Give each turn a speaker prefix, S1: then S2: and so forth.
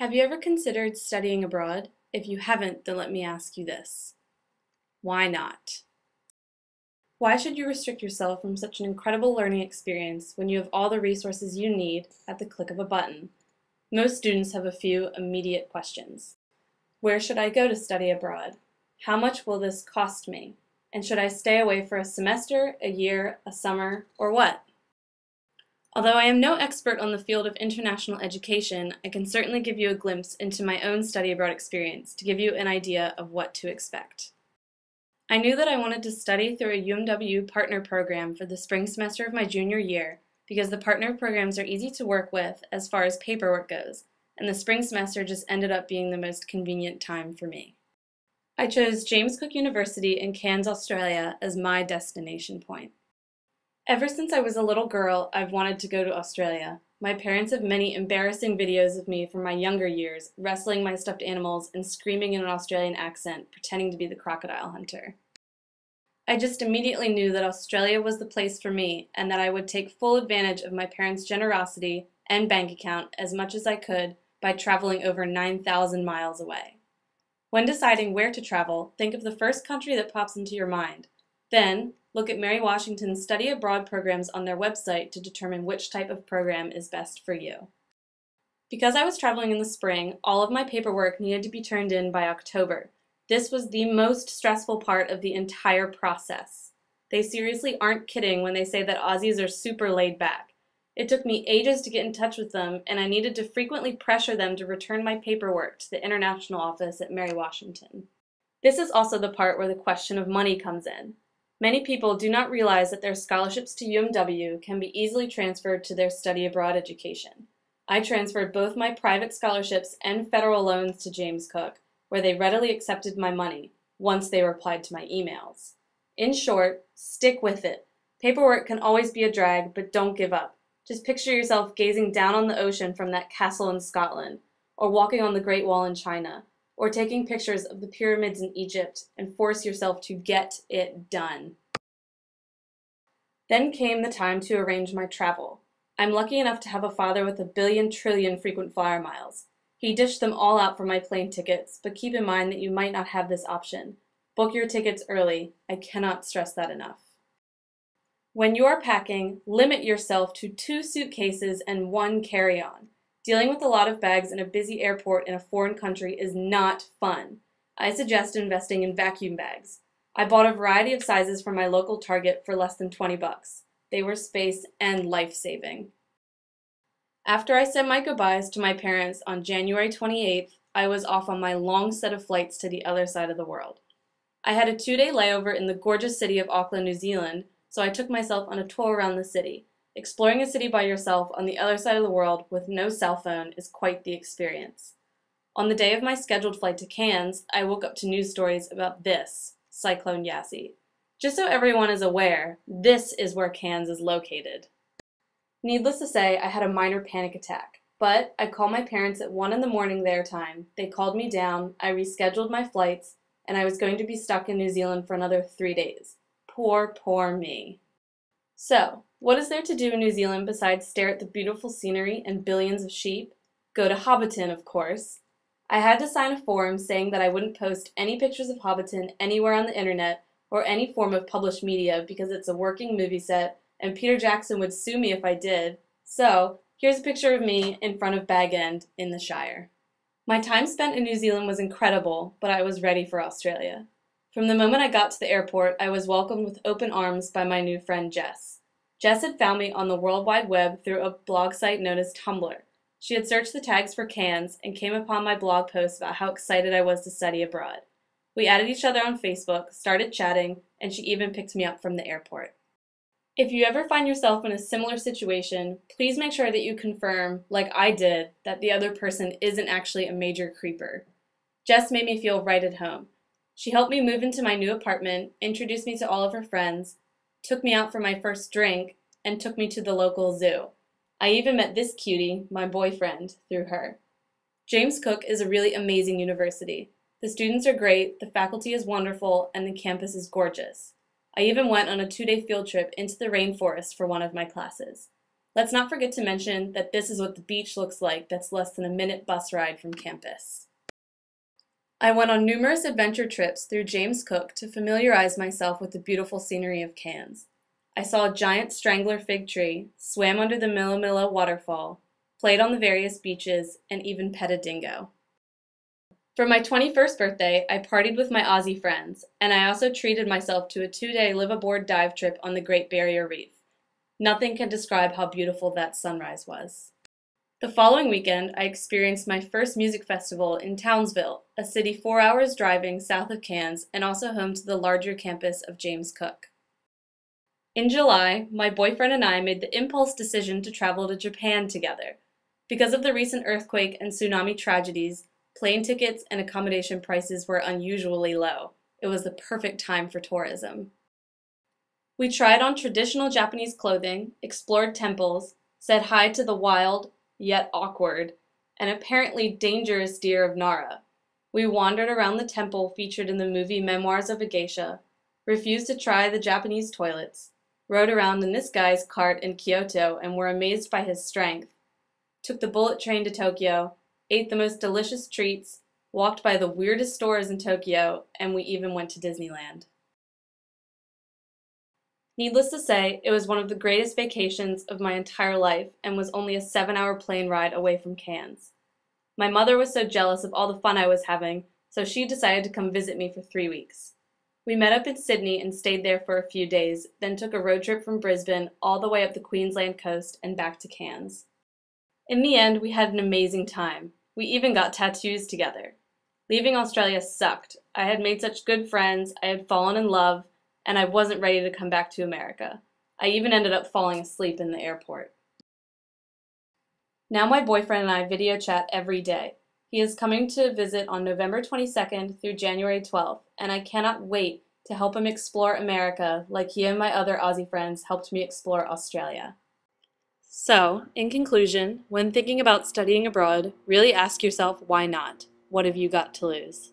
S1: Have you ever considered studying abroad? If you haven't, then let me ask you this. Why not? Why should you restrict yourself from such an incredible learning experience when you have all the resources you need at the click of a button? Most students have a few immediate questions. Where should I go to study abroad? How much will this cost me? And should I stay away for a semester, a year, a summer, or what? Although I am no expert on the field of international education, I can certainly give you a glimpse into my own study abroad experience to give you an idea of what to expect. I knew that I wanted to study through a UMW partner program for the spring semester of my junior year because the partner programs are easy to work with as far as paperwork goes, and the spring semester just ended up being the most convenient time for me. I chose James Cook University in Cairns, Australia as my destination point. Ever since I was a little girl, I've wanted to go to Australia. My parents have many embarrassing videos of me from my younger years, wrestling my stuffed animals and screaming in an Australian accent, pretending to be the crocodile hunter. I just immediately knew that Australia was the place for me, and that I would take full advantage of my parents' generosity and bank account as much as I could by traveling over 9,000 miles away. When deciding where to travel, think of the first country that pops into your mind. Then, look at Mary Washington's study abroad programs on their website to determine which type of program is best for you. Because I was traveling in the spring, all of my paperwork needed to be turned in by October. This was the most stressful part of the entire process. They seriously aren't kidding when they say that Aussies are super laid back. It took me ages to get in touch with them, and I needed to frequently pressure them to return my paperwork to the international office at Mary Washington. This is also the part where the question of money comes in. Many people do not realize that their scholarships to UMW can be easily transferred to their study abroad education. I transferred both my private scholarships and federal loans to James Cook, where they readily accepted my money, once they replied to my emails. In short, stick with it. Paperwork can always be a drag, but don't give up. Just picture yourself gazing down on the ocean from that castle in Scotland, or walking on the Great Wall in China, or taking pictures of the pyramids in Egypt, and force yourself to get it done. Then came the time to arrange my travel. I'm lucky enough to have a father with 1,000,000,000,000,000 frequent flyer miles. He dished them all out for my plane tickets, but keep in mind that you might not have this option. Book your tickets early. I cannot stress that enough. When you are packing, limit yourself to 2 suitcases and 1 carry-on. Dealing with a lot of bags in a busy airport in a foreign country is not fun. I suggest investing in vacuum bags. I bought a variety of sizes from my local Target for less than $20. They were space and life-saving. After I said my goodbyes to my parents on January 28th, I was off on my long set of flights to the other side of the world. I had a 2-day layover in the gorgeous city of Auckland, New Zealand, so I took myself on a tour around the city. Exploring a city by yourself on the other side of the world with no cell phone is quite the experience. On the day of my scheduled flight to Cairns, I woke up to news stories about this, Cyclone Yasi. Just so everyone is aware, this is where Cairns is located. Needless to say, I had a minor panic attack, but I called my parents at 1 in the morning their time. They called me down, I rescheduled my flights, and I was going to be stuck in New Zealand for another 3 days. Poor, poor me. So, what is there to do in New Zealand besides stare at the beautiful scenery and billions of sheep? Go to Hobbiton, of course. I had to sign a form saying that I wouldn't post any pictures of Hobbiton anywhere on the internet or any form of published media because it's a working movie set and Peter Jackson would sue me if I did. So, here's a picture of me in front of Bag End in the Shire. My time spent in New Zealand was incredible, but I was ready for Australia. From the moment I got to the airport, I was welcomed with open arms by my new friend Jess. Jess had found me on the World Wide Web through a blog site known as Tumblr. She had searched the tags for Cairns and came upon my blog post about how excited I was to study abroad. We added each other on Facebook, started chatting, and she even picked me up from the airport. If you ever find yourself in a similar situation, please make sure that you confirm, like I did, that the other person isn't actually a major creeper. Jess made me feel right at home. She helped me move into my new apartment, introduced me to all of her friends, took me out for my first drink, and took me to the local zoo. I even met this cutie, my boyfriend, through her. James Cook is a really amazing university. The students are great, the faculty is wonderful, and the campus is gorgeous. I even went on a 2-day field trip into the rainforest for one of my classes. Let's not forget to mention that this is what the beach looks like that's less than a minute bus ride from campus. I went on numerous adventure trips through James Cook to familiarize myself with the beautiful scenery of Cairns. I saw a giant strangler fig tree, swam under the Millomilla waterfall, played on the various beaches, and even pet a dingo. For my 21st birthday, I partied with my Aussie friends, and I also treated myself to a 2-day live-aboard dive trip on the Great Barrier Reef. Nothing can describe how beautiful that sunrise was. The following weekend, I experienced my first music festival in Townsville, a city 4 hours driving south of Cairns and also home to the larger campus of James Cook. In July, my boyfriend and I made the impulse decision to travel to Japan together. Because of the recent earthquake and tsunami tragedies, plane tickets and accommodation prices were unusually low. It was the perfect time for tourism. We tried on traditional Japanese clothing, explored temples, said hi to the wild, yet awkward, and apparently dangerous deer of Nara. We wandered around the temple featured in the movie Memoirs of a Geisha, refused to try the Japanese toilets, rode around in this guy's cart in Kyoto and were amazed by his strength, took the bullet train to Tokyo, ate the most delicious treats, walked by the weirdest stores in Tokyo, and we even went to Disneyland. Needless to say, it was one of the greatest vacations of my entire life and was only a 7-hour plane ride away from Cairns. My mother was so jealous of all the fun I was having, so she decided to come visit me for 3 weeks. We met up in Sydney and stayed there for a few days, then took a road trip from Brisbane all the way up the Queensland coast and back to Cairns. In the end, we had an amazing time. We even got tattoos together. Leaving Australia sucked. I had made such good friends, I had fallen in love, and I wasn't ready to come back to America. I even ended up falling asleep in the airport. Now my boyfriend and I video chat every day. He is coming to visit on November 22nd through January 12th, and I cannot wait to help him explore America like he and my other Aussie friends helped me explore Australia. So, in conclusion, when thinking about studying abroad, really ask yourself why not? What have you got to lose?